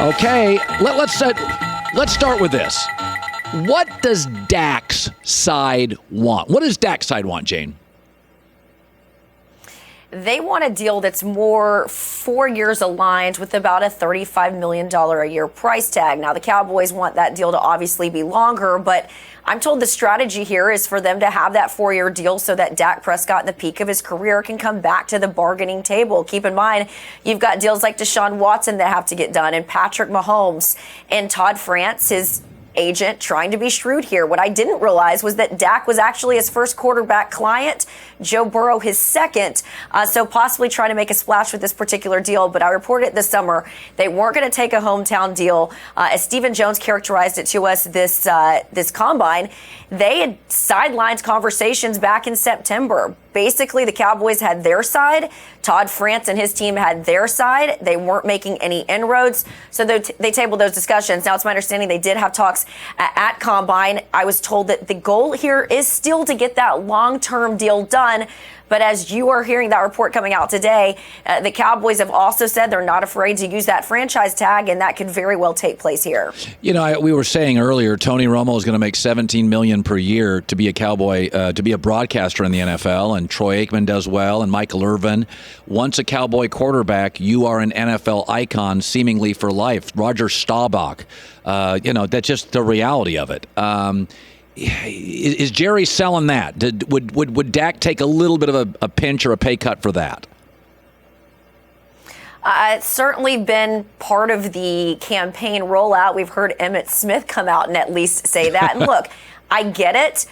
Okay, let's start with this. What does Dak's side want? What does Dak's side want, Jane? They want a deal that's more 4 years aligned with about a $35 million a year price tag. Now, the Cowboys want that deal to obviously be longer, but I'm told the strategy here is for them to have that 4-year deal so that Dak Prescott, in the peak of his career, can come back to the bargaining table. Keep in mind, you've got deals like Deshaun Watson that have to get done, and Patrick Mahomes and Todd France, his agent, trying to be shrewd here. What I didn't realize was that Dak was actually his first quarterback client, Joe Burrow his second, so possibly trying to make a splash with this particular deal. But I reported this summer they weren't going to take a hometown deal. As Stephen Jones characterized it to us this combine, they had sidelined conversations back in September. Basically, the Cowboys had their side. Todd France and his team had their side. They weren't making any inroads, so they tabled those discussions. Now, it's my understanding they did have talks at Combine. I was told that the goal here is still to get that long-term deal done. But as you are hearing that report coming out today, the Cowboys have also said they're not afraid to use that franchise tag, and that could very well take place here. You know, we were saying earlier, Tony Romo is going to make $17 million per year to be a Cowboy, to be a broadcaster in the NFL, and Troy Aikman does well, and Michael Irvin. Once a Cowboy quarterback, you are an NFL icon seemingly for life. Roger Staubach, that's just the reality of it. Is Jerry selling that? Would Dak take a little bit of a pinch or a pay cut for that? It's certainly been part of the campaign rollout. We've heard Emmitt Smith come out and at least say that. And look, I get it.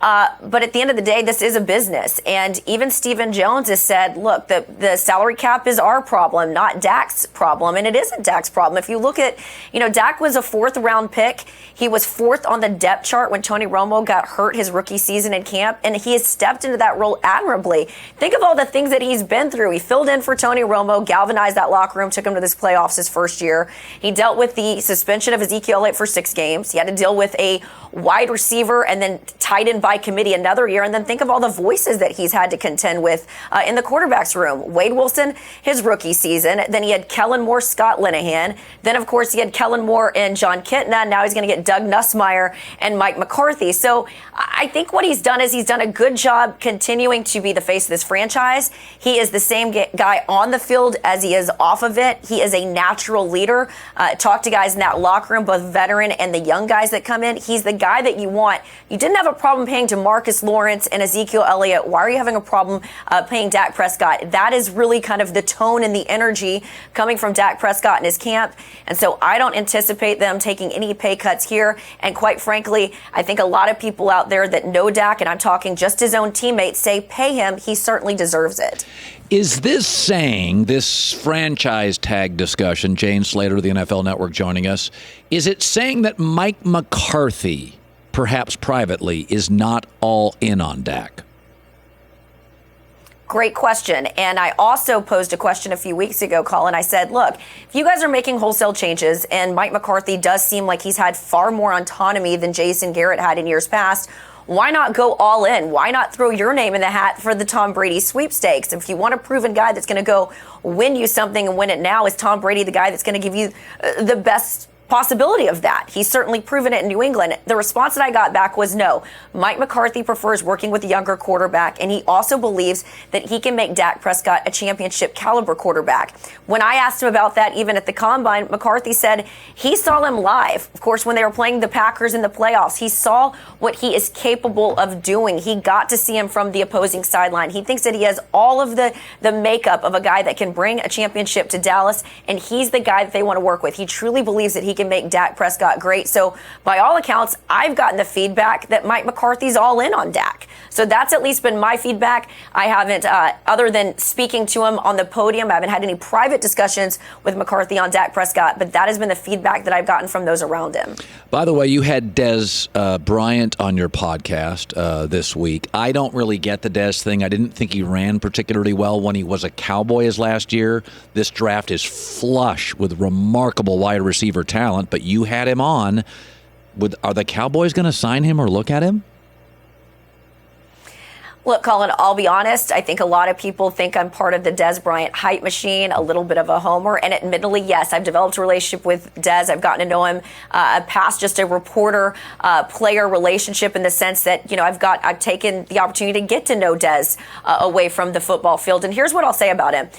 But at the end of the day, this is a business. And even Stephen Jones has said, look, the salary cap is our problem, not Dak's problem. And it isn't Dak's problem. If you look at, Dak was a 4th-round pick. He was 4th on the depth chart when Tony Romo got hurt his rookie season in camp. And he has stepped into that role admirably. Think of all the things that he's been through. He filled in for Tony Romo, galvanized that locker room, took him to this playoffs his first year. He dealt with the suspension of Ezekiel Elliott for 6 games. He had to deal with a wide receiver and then tight end by committee another year. And then think of all the voices that he's had to contend with in the quarterback's room. Wade Wilson, his rookie season. Then he had Kellen Moore, Scott Linehan. Then, of course, he had Kellen Moore and John Kitna. Now he's going to get Doug Nussmeier and Mike McCarthy. So I think what he's done is he's done a good job continuing to be the face of this franchise. He is the same guy on the field as he is off of it. He is a natural leader. Talk to guys in that locker room, both veteran and the young guys that come in. He's the guy that you want. You didn't have a problem paying DeMarcus Lawrence and Ezekiel Elliott. Why are you having a problem paying Dak Prescott? That is really kind of the tone and the energy coming from Dak Prescott in his camp. And so I don't anticipate them taking any pay cuts here. And quite frankly, I think a lot of people out there that know Dak, and I'm talking just his own teammates, say pay him. He certainly deserves it. Is this saying, this franchise tag discussion, Jane Slater of the NFL Network joining us, is it saying that Mike McCarthy, perhaps privately, is not all in on Dak? Great question. And I also posed a question a few weeks ago, Colin. I said, look, if you guys are making wholesale changes and Mike McCarthy does seem like he's had far more autonomy than Jason Garrett had in years past, why not go all in? Why not throw your name in the hat for the Tom Brady sweepstakes? If you want a proven guy that's going to go win you something and win it now, is Tom Brady the guy that's going to give you the best possibility of that? He's certainly proven it in New England. The response that I got back was no. Mike McCarthy prefers working with a younger quarterback, and he also believes that he can make Dak Prescott a championship caliber quarterback. When I asked him about that, even at the Combine, McCarthy said he saw him live. Of course, when they were playing the Packers in the playoffs, he saw what he is capable of doing. He got to see him from the opposing sideline. He thinks that he has all of the makeup of a guy that can bring a championship to Dallas, and he's the guy that they want to work with. He truly believes that he can make Dak Prescott great. So by all accounts, I've gotten the feedback that Mike McCarthy's all in on Dak. So that's at least been my feedback. I haven't, other than speaking to him on the podium, I haven't had any private discussions with McCarthy on Dak Prescott, but that has been the feedback that I've gotten from those around him. By the way, you had Dez Bryant on your podcast this week. I don't really get the Dez thing. I didn't think he ran particularly well when he was a Cowboy as last year. This draft is flush with remarkable wide receiver talent, but you had him on. Are the Cowboys going to sign him or look at him? Look, Colin, I'll be honest. I think a lot of people think I'm part of the Dez Bryant hype machine, a little bit of a homer. And admittedly, yes, I've developed a relationship with Dez. I've gotten to know him past just a reporter-player relationship in the sense that, I've taken the opportunity to get to know Dez away from the football field. And here's what I'll say about him.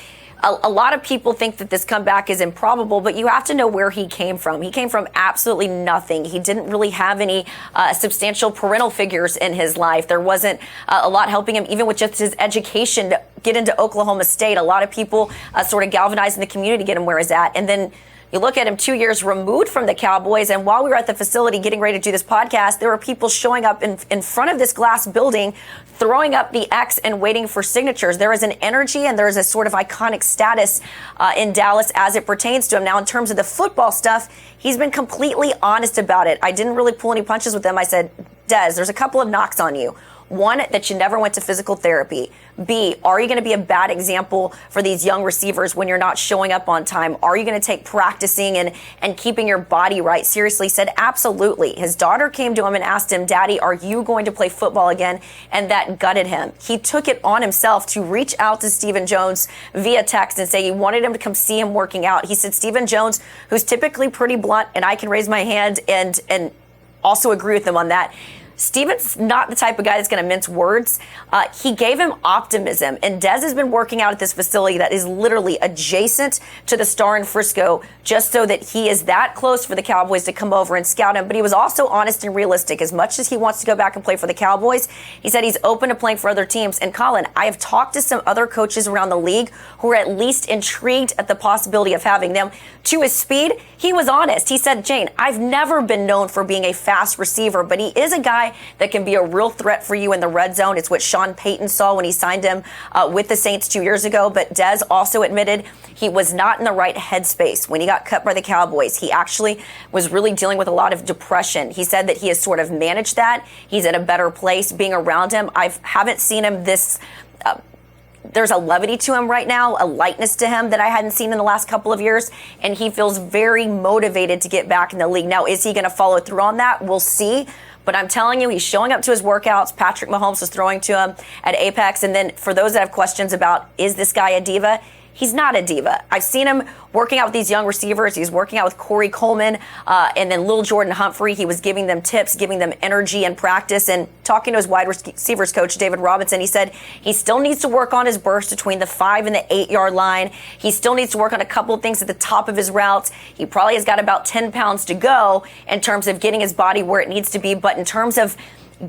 A lot of people think that this comeback is improbable, but you have to know where he came from. He came from absolutely nothing. He didn't really have any substantial parental figures in his life. There wasn't a lot helping him, even with just his education, to get into Oklahoma State. A lot of people sort of galvanized in the community to get him where he's at. And then you look at him 2 years removed from the Cowboys, and while we were at the facility getting ready to do this podcast, there were people showing up in front of this glass building, throwing up the X and waiting for signatures. There is an energy and there is a sort of iconic status in Dallas as it pertains to him. Now, in terms of the football stuff, he's been completely honest about it. I didn't really pull any punches with him. I said, Dez, there's a couple of knocks on you. One, that you never went to physical therapy. B, are you going to be a bad example for these young receivers when you're not showing up on time? Are you going to take practicing and keeping your body right seriously? He said, absolutely. His daughter came to him and asked him, Daddy, are you going to play football again? And that gutted him. He took it on himself to reach out to Stephen Jones via text and say he wanted him to come see him working out. He said, Stephen Jones, who's typically pretty blunt, and I can raise my hand and also agree with him on that, Steven's not the type of guy that's going to mince words. He gave him optimism, and Dez has been working out at this facility that is literally adjacent to the Star in Frisco, just so that he is that close for the Cowboys to come over and scout him. But he was also honest and realistic. As much as he wants to go back and play for the Cowboys, he said he's open to playing for other teams. And Colin, I have talked to some other coaches around the league who are at least intrigued at the possibility of having them. To his speed, he was honest. He said, Jane, I've never been known for being a fast receiver, but he is a guy that can be a real threat for you in the red zone. It's what Sean Payton saw when he signed him with the Saints 2 years ago. But Dez also admitted he was not in the right headspace when he got cut by the Cowboys. He actually was really dealing with a lot of depression. He said that he has sort of managed that. He's in a better place being around him. I haven't seen him this there's a levity to him right now, a lightness to him that I hadn't seen in the last couple of years, and he feels very motivated to get back in the league. Now, is he going to follow through on that? We'll see. But I'm telling you, he's showing up to his workouts. Patrick Mahomes is throwing to him at Apex. And then for those that have questions about, is this guy a diva? He's not a diva. I've seen him working out with these young receivers. He's working out with Corey Coleman and then Lil Jordan Humphrey. He was giving them tips, giving them energy and practice. And talking to his wide receivers coach, David Robinson, he said he still needs to work on his burst between the 5 and the 8 yard line. He still needs to work on a couple of things at the top of his routes. He probably has got about 10 pounds to go in terms of getting his body where it needs to be. But in terms of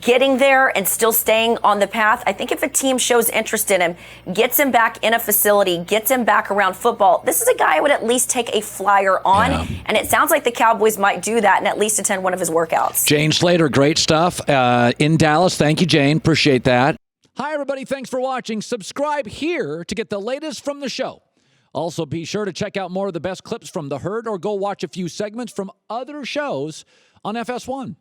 getting there and still staying on the path, I think if a team shows interest in him, gets him back in a facility, gets him back around football, this is a guy I would at least take a flyer on. Yeah. And it sounds like the Cowboys might do that and at least attend one of his workouts. Jane Slater, great stuff in Dallas. Thank you, Jane. Appreciate that. Hi, everybody. Thanks for watching. Subscribe here to get the latest from the show. Also, be sure to check out more of the best clips from The Herd or go watch a few segments from other shows on FS1.